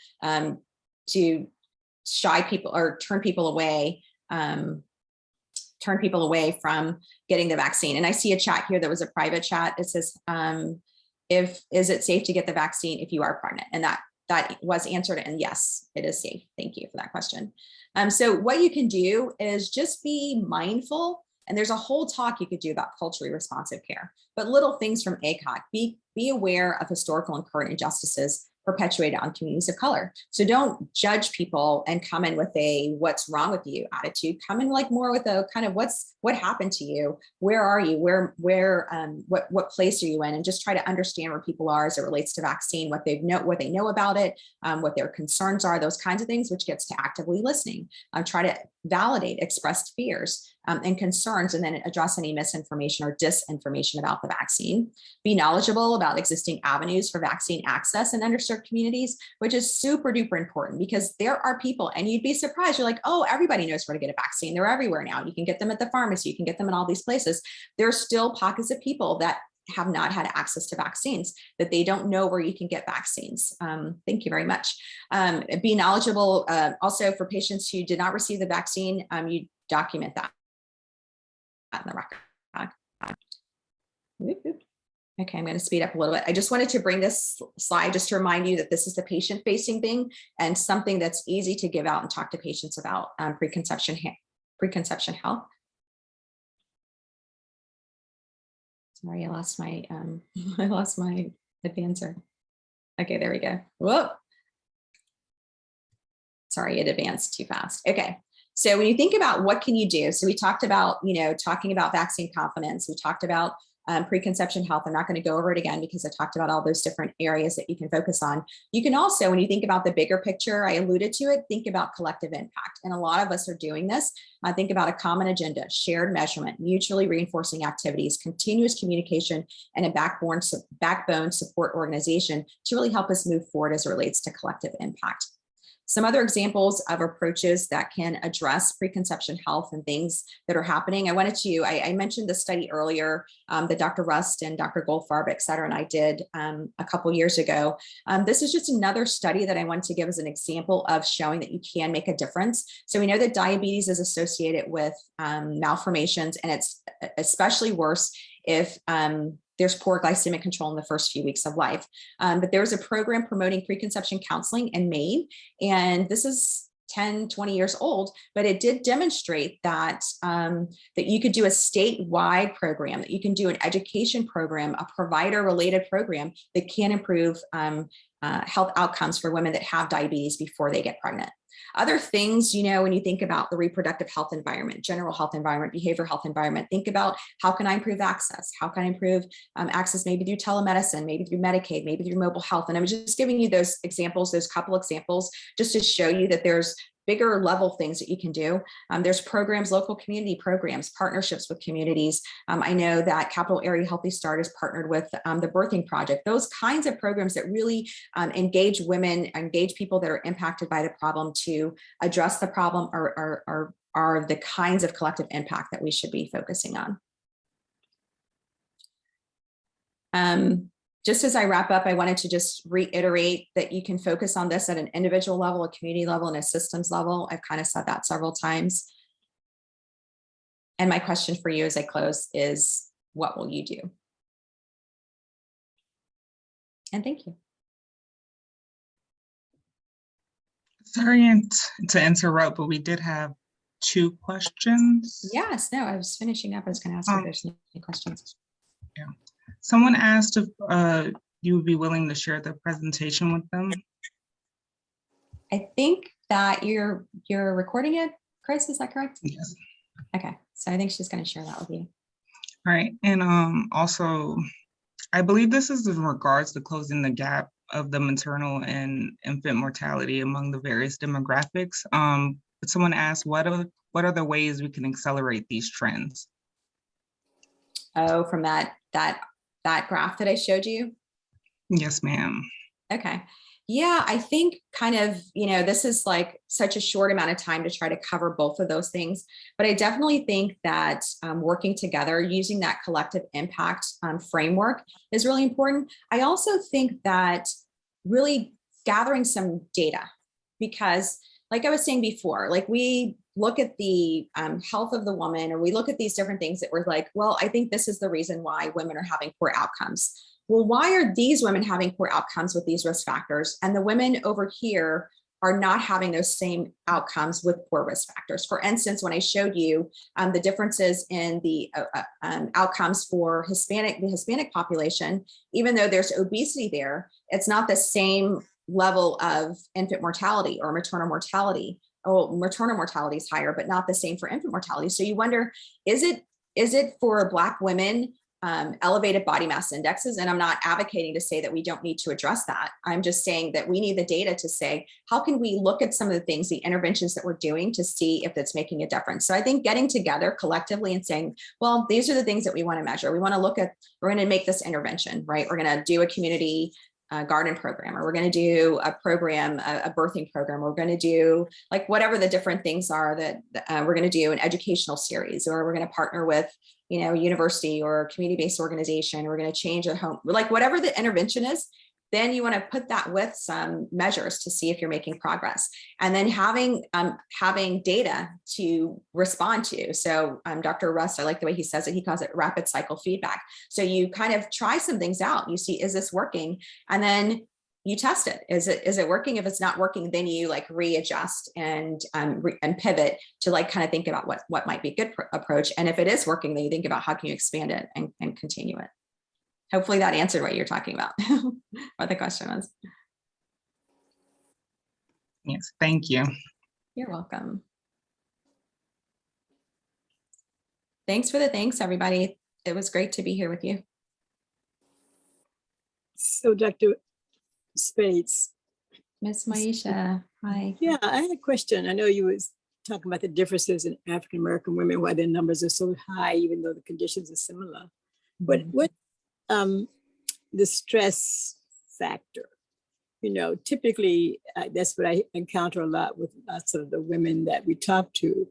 Speaker 2: shy people or turn people away from getting the vaccine. And I see a chat here that was a private chat. It says, is it safe to get the vaccine if you are pregnant? And that was answered, and yes, it is safe. Thank you for that question. So what you can do is just be mindful, and there's a whole talk you could do about culturally responsive care, but little things from ACOG, be aware of historical and current injustices perpetuated on communities of color. So don't judge people and come in with a what's wrong with you attitude. Come in like more with a kind of what happened to you? Where are you? What place are you in? And just try to understand where people are as it relates to vaccine, what they know about it, what their concerns are, those kinds of things, which gets to actively listening. Try to validate expressed fears and concerns, and then address any misinformation or disinformation about the vaccine. Be knowledgeable about existing avenues for vaccine access in underserved communities, which is super duper important because there are people, and you'd be surprised, you're like, oh, everybody knows where to get a vaccine. They're everywhere now. You can get them at the pharmacy, you can get them in all these places. There are still pockets of people that have not had access to vaccines, that they don't know where you can get vaccines. Thank you very much. Be knowledgeable also for patients who did not receive the vaccine, you document that in the record. Okay, I'm going to speed up a little bit. I just wanted to bring this slide just to remind you that this is the patient-facing thing and something that's easy to give out and talk to patients about preconception health. Sorry, I lost my advancer. Okay, there we go. Whoa. Sorry, it advanced too fast. Okay. So when you think about what can you do, so we talked about, talking about vaccine confidence. We talked about preconception health. I'm not going to go over it again because I talked about all those different areas that you can focus on. You can also, when you think about the bigger picture, I alluded to it, think about collective impact. And a lot of us are doing this. Think about a common agenda, shared measurement, mutually reinforcing activities, continuous communication, and a backbone support organization to really help us move forward as it relates to collective impact. Some other examples of approaches that can address preconception health and things that are happening. I mentioned the study earlier that Dr. Rust and Dr. Goldfarb, et cetera, and I did a couple years ago. This is just another study that I wanted to give as an example of showing that you can make a difference. So we know that diabetes is associated with malformations, and it's especially worse if there's poor glycemic control in the first few weeks of life. But there was a program promoting preconception counseling in Maine, and this is 10, 20 years old, but it did demonstrate that, that you could do a statewide program, that you can do an education program, a provider-related program that can improve health outcomes for women that have diabetes before they get pregnant. Other things, when you think about the reproductive health environment, general health environment, behavioral health environment, think about how can I improve access? How can I improve access maybe through telemedicine, maybe through Medicaid, maybe through mobile health? And I'm just giving you those examples, those couple examples, just to show you that there's bigger level things that you can do. There's programs, local community programs, partnerships with communities. I know that Capital Area Healthy Start is partnered with the Birthing Project. Those kinds of programs that really engage women, engage people that are impacted by the problem to address the problem are the kinds of collective impact that we should be focusing on. Just as I wrap up, I wanted to just reiterate that you can focus on this at an individual level, a community level, and a systems level. I've kind of said that several times. And my question for you as I close is, what will you do? And thank you.
Speaker 4: Sorry to interrupt, but we did have 2 questions.
Speaker 2: Yes, no, I was finishing up. I was going to ask if there's any questions.
Speaker 4: Yeah. Someone asked if you would be willing to share the presentation with them.
Speaker 2: I think that you're recording it, Chris, is that correct?
Speaker 4: Yes.
Speaker 2: Okay, so I think she's going to share that with you.
Speaker 4: All right, and also, I believe this is in regards to closing the gap of the maternal and infant mortality among the various demographics. But someone asked, what are the ways we can accelerate these trends?
Speaker 2: Oh, from that graph that I showed you?
Speaker 4: Yes, ma'am.
Speaker 2: Okay. Yeah, I think kind of, this is like such a short amount of time to try to cover both of those things. But I definitely think that working together, using that collective impact framework is really important. I also think that really gathering some data, because like I was saying before, like we look at the health of the woman, or we look at these different things that we're like, well, I think this is the reason why women are having poor outcomes. Well, why are these women having poor outcomes with these risk factors? And the women over here are not having those same outcomes with poor risk factors. For instance, when I showed you the differences in the outcomes for the Hispanic population, even though there's obesity there, it's not the same level of infant mortality or maternal mortality. Oh, maternal mortality is higher, but not the same for infant mortality. So you wonder, is it for Black women elevated body mass indexes? And I'm not advocating to say that we don't need to address that. I'm just saying that we need the data to say, how can we look at some of the things, the interventions that we're doing to see if it's making a difference? So I think getting together collectively and saying, well, these are the things that we want to measure. We want to look at, we're going to make this intervention, right? We're going to do a community garden program, or we're going to do a program, a birthing program, or we're going to do like whatever the different things are that we're going to do an educational series, or we're going to partner with, university or community-based organization. We're going to change a home, like whatever the intervention is, then you want to put that with some measures to see if you're making progress, and then having data to respond to. So Dr. Rust, I like the way he says it. He calls it rapid cycle feedback. So you kind of try some things out. You see, is this working? And then you test it. Is it working? If it's not working, then you like readjust and pivot to like kind of think about what might be a good approach. And if it is working, then you think about how can you expand it and continue it. Hopefully that answered what you're talking about, what the question was.
Speaker 4: Yes, thank you.
Speaker 2: You're welcome. Thanks for the thanks, everybody. It was great to be here with you.
Speaker 5: So Dr. Speights.
Speaker 2: Miss Maisha, hi.
Speaker 5: Yeah, I had a question. I know you was talking about the differences in African-American women, why their numbers are so high, even though the conditions are similar. But what the stress factor, typically that's what I encounter a lot with lots of the women that we talk to.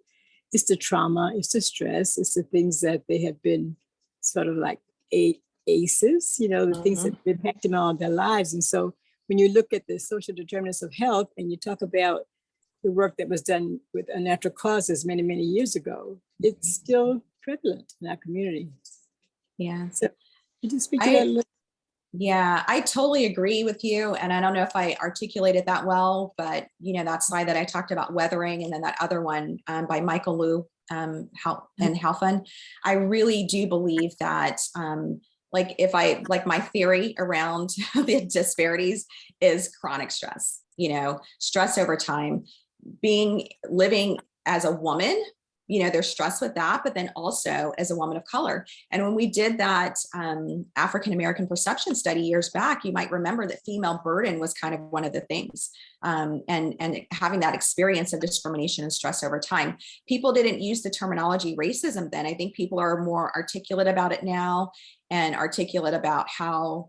Speaker 5: It's the trauma, it's the stress, it's the things that they have been sort of like ACEs, the things that impact them all their lives. And so when you look at the social determinants of health and you talk about the work that was done with unnatural causes many, many years ago, it's still prevalent in our community.
Speaker 2: Yeah.
Speaker 5: So could you speak to that a little?
Speaker 2: Yeah, I totally agree with you. And I don't know if I articulated that well, but that slide that I talked about weathering, and then that other one by Michael Liu and Halfon, I really do believe that like my theory around the disparities is chronic stress, stress over time, living as a woman, there's stress with that, but then also as a woman of color. And when we did that African-American perception study years back, you might remember that female burden was kind of one of the things. And having that experience of discrimination and stress over time. People didn't use the terminology racism then. I think people are more articulate about it now, and articulate about how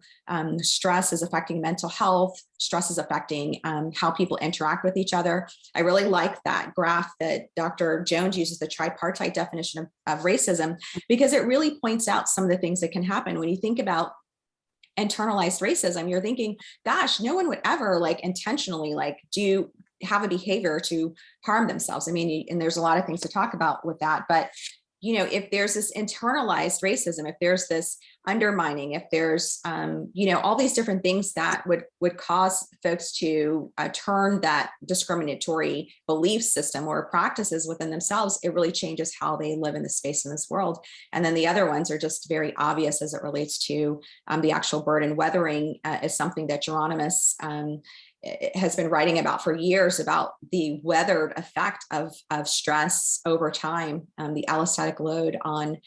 Speaker 2: stress is affecting mental health, stress is affecting how people interact with each other. I really like that graph that Dr. Jones uses, the tripartite definition of racism, because it really points out some of the things that can happen. When you think about internalized racism, you're thinking, gosh, no one would ever intentionally have a behavior to harm themselves. I mean, and there's a lot of things to talk about with that, but if there's this internalized racism, if there's this undermining, if there's, all these different things that would cause folks to turn that discriminatory belief system or practices within themselves, it really changes how they live in the space in this world. And then the other ones are just very obvious as it relates to the actual burden. Weathering is something that Geronimus has been writing about for years, about the weathered effect of stress over time, the allostatic load on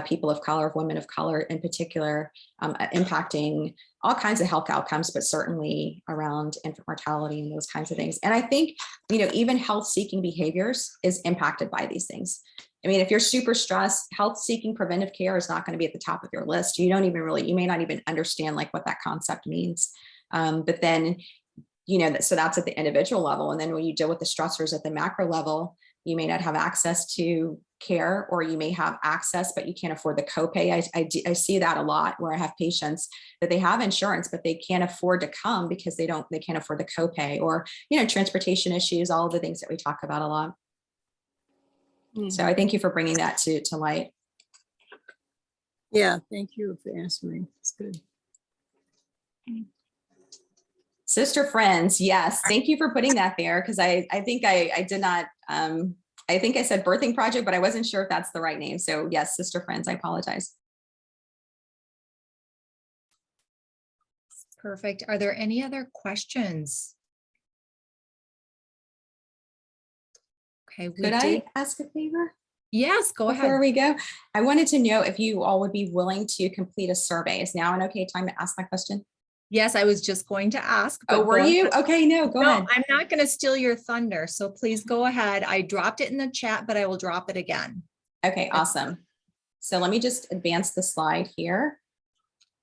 Speaker 2: people of color, women of color in particular, impacting all kinds of health outcomes, but certainly around infant mortality and those kinds of things. And I think, even health-seeking behaviors is impacted by these things. I mean, if you're super stressed, health-seeking preventive care is not going to be at the top of your list. You may not even understand what that concept means. But then, so that's at the individual level. And then when you deal with the stressors at the macro level, you may not have access to care, or you may have access, but you can't afford the copay. I see that a lot, where I have patients that they have insurance, but they can't afford to come because they can't afford the copay, or, transportation issues, all of the things that we talk about a lot. So I thank you for bringing that to light.
Speaker 5: Yeah, thank you for answering. It's good.
Speaker 2: Sister Friends, yes, thank you for putting that there, because I think I did not, I think I said birthing project, but I wasn't sure if that's the right name. So yes, Sister Friends, I apologize.
Speaker 1: Perfect. Are there any other questions? Okay.
Speaker 2: Could I ask a favor?
Speaker 1: Yes, go ahead.
Speaker 2: Before we go, I wanted to know if you all would be willing to complete a survey. Is now an okay time to ask that question?
Speaker 1: Yes, I was just going to ask.
Speaker 2: Oh, were you? Okay, no, go ahead.
Speaker 1: I'm not going to steal your thunder, so please go ahead. I dropped it in the chat, but I will drop it again.
Speaker 2: Okay, awesome. So let me just advance the slide here.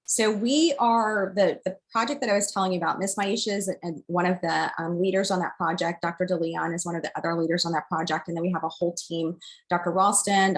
Speaker 2: So we are the project that I was telling you about. Miss Maisha is one of the leaders on that project. Dr. DeLeon is one of the other leaders on that project. And then we have a whole team, Dr. Ralston,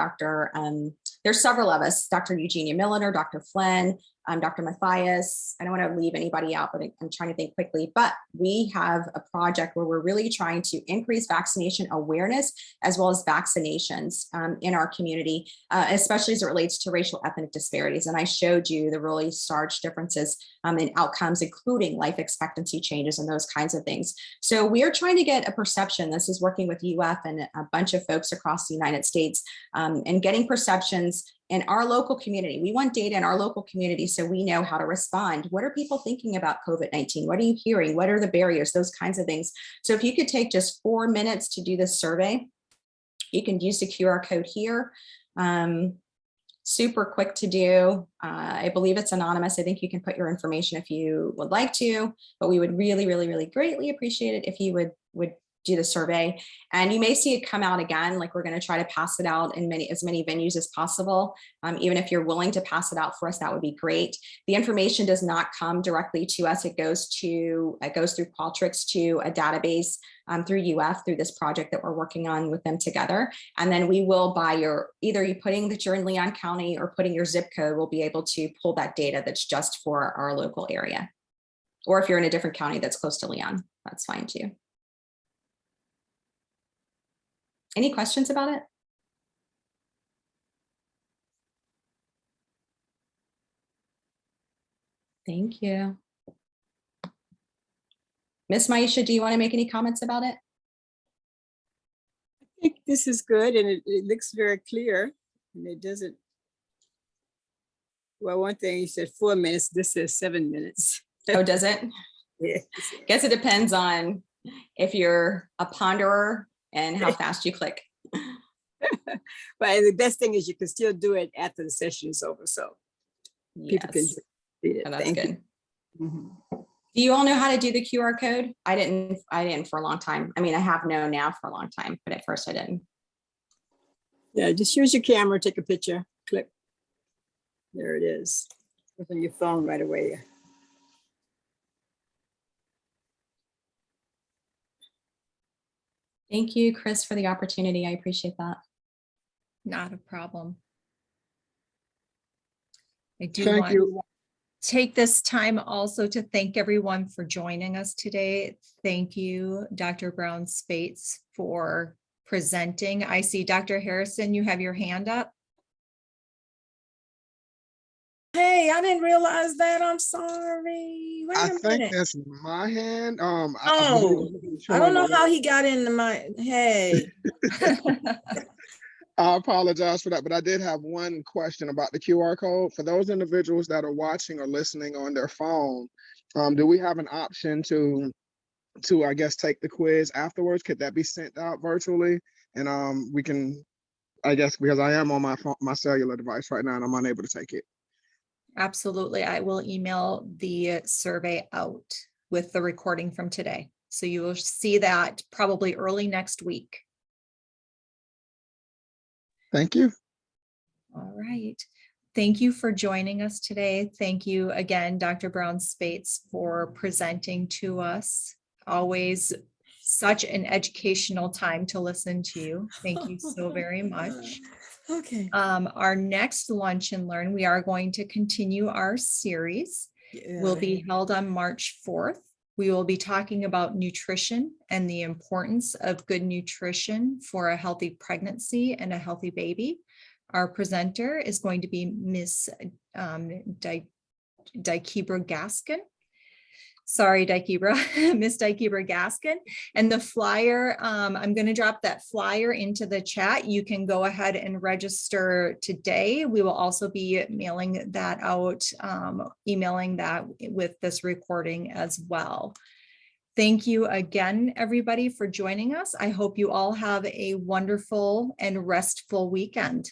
Speaker 2: there's several of us, Dr. Eugenia Milliner, Dr. Flynn, Dr. Matthias. I don't want to leave anybody out, but I'm trying to think quickly. But we have a project where we're really trying to increase vaccination awareness as well as vaccinations in our community, especially as it relates to racial ethnic disparities. And I showed you the really stark differences in outcomes, including life expectancy changes and those kinds of things. So we are trying to get a perception. This is working with UF and a bunch of folks across the United States, and getting perceptions in our local community. We want data in our local community so we know how to respond. What are people thinking about COVID-19? What are you hearing? What are the barriers? Those kinds of things. So if you could take just 4 minutes to do this survey, you can use the QR code here. Super quick to do. I believe it's anonymous. I think you can put your information if you would like to, but we would really, really, really greatly appreciate it if you would do the survey. And you may see it come out again, like we're going to try to pass it out in as many venues as possible. Even if you're willing to pass it out for us, that would be great. The information does not come directly to us. It goes through Qualtrics to a database through UF, through this project that we're working on with them together. And then we will, by either you putting that you're in Leon County or putting your zip code, we'll be able to pull that data that's just for our local area. Or if you're in a different county that's close to Leon, that's fine too. Any questions about it? Thank you. Miss Maisha, do you want to make any comments about it?
Speaker 5: I think this is good, and it looks very clear, and it doesn't. Well, one thing you said 4 minutes, this says 7 minutes.
Speaker 2: Oh, does it?
Speaker 5: Yeah.
Speaker 2: Guess it depends on if you're a ponderer and how fast you click.
Speaker 5: But the best thing is you can still do it after the session is over. So people can
Speaker 2: Yes.
Speaker 5: read it.
Speaker 2: Oh, that's
Speaker 5: Thank
Speaker 2: good.
Speaker 5: you. Mhm.
Speaker 2: Do you all know how to do the QR code? I didn't for a long time. I mean, I have known now for a long time, but at first I didn't.
Speaker 5: Yeah, just use your camera, take a picture, click. There it is. It's on your phone right away.
Speaker 2: Thank you, Chris, for the opportunity. I appreciate that.
Speaker 1: Not a problem. I do
Speaker 3: Thank
Speaker 1: want
Speaker 3: you.
Speaker 1: to take this time also to thank everyone for joining us today. Thank you, Dr. Brown Speights, for presenting. I see Dr. Harrison, you have your hand up.
Speaker 6: Hey, I didn't realize that. I'm sorry. Wait
Speaker 3: I
Speaker 6: a
Speaker 3: think
Speaker 6: minute.
Speaker 3: that's my hand. I
Speaker 6: Oh,
Speaker 3: believe it's
Speaker 6: I don't
Speaker 3: showing
Speaker 6: know
Speaker 3: my-
Speaker 6: how he got into my, hey.
Speaker 3: I apologize for that, but I did have one question about the QR code. For those individuals that are watching or listening on their phone, do we have an option to I guess take the quiz afterwards? Could that be sent out virtually? And we can, I guess, because I am on my phone, my cellular device right now, and I'm unable to take it.
Speaker 1: Absolutely. I will email the survey out with the recording from today. So you will see that probably early next week.
Speaker 3: Thank you.
Speaker 1: All right. Thank you for joining us today. Thank you again, Dr. Brown Speights, for presenting to us. Always such an educational time to listen to you. Thank you so very much.
Speaker 6: Okay.
Speaker 1: Our next Lunch and Learn, we are going to continue our series. Will be held on March 4th. We will be talking about nutrition and the importance of good nutrition for a healthy pregnancy and a healthy baby. Our presenter is going to be Miss Daikebra Gaskin. Sorry, Daikebra, Miss Daikebra Gaskin. And the flyer, I'm going to drop that flyer into the chat. You can go ahead and register today. We will also be mailing that out, emailing that with this recording as well. Thank you again, everybody, for joining us. I hope you all have a wonderful and restful weekend.